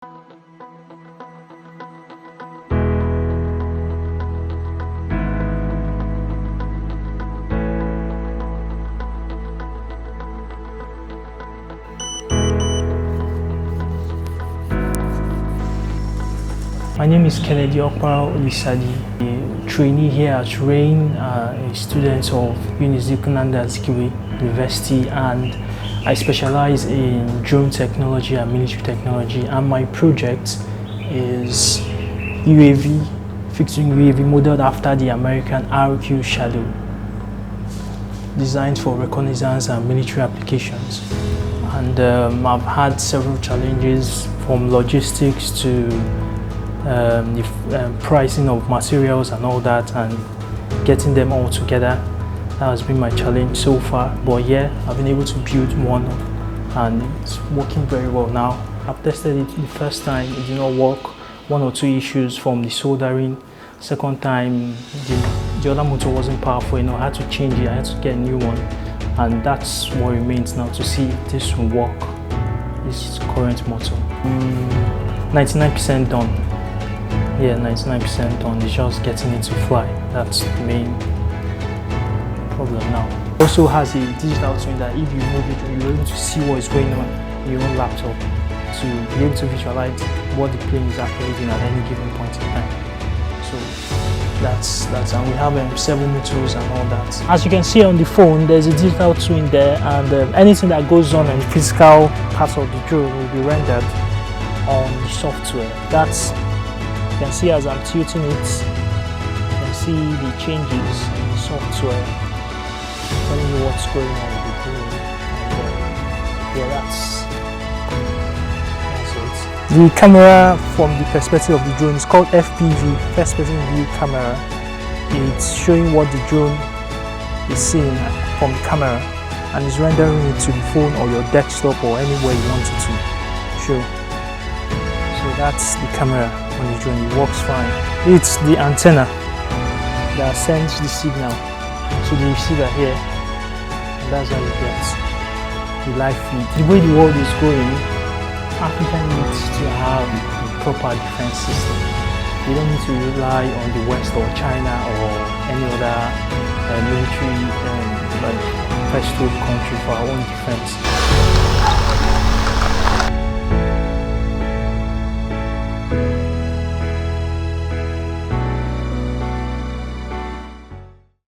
My name is Kennedy Okpara Olisadi, a trainee here at RAIN, a student of Unizikunanda Azikiwe University, and I specialize in drone technology and military technology, and my project is UAV, fixed-wing UAV modeled after the American RQ Shadow, designed for reconnaissance and military applications. And I've had several challenges, from logistics to the pricing of materials and all that, and getting them all together. That has been my challenge so far, but yeah, I've been able to build one and it's working very well now. I've tested it the first time, it did not work. One or two issues from the soldering. Second time, the other motor wasn't powerful enough. I had to change it, I had to get a new one, and that's what remains now, to see if this will work, this current motor. 99% done. Yeah, 99% done. It's just getting it to fly. That's the main problem now. It also has a digital twin that if you move it, you're able to see what is going on in your own laptop, to be able to visualize what the plane is actually doing at any given point in time. So that's and we have several motors and all that. As you can see on the phone, there's a digital twin there, and anything that goes on in the physical parts of the drone will be rendered on the software. That's, you can see as I'm tilting it, you can see the changes in the software, telling you what's going on with the drone. And yeah, that's it. The camera from the perspective of the drone is called FPV, First Person View Camera. It's showing what the drone is seeing from the camera, and is rendering it to the phone or your desktop or anywhere you want it to show. So that's the camera on the drone, it works fine. It's the antenna that sends the signal to the receiver here, and that's how you get the live feed. The way the world is going, Africa needs to have a proper defense system. We don't need to rely on the West or China or any other military like first world country for our own defense.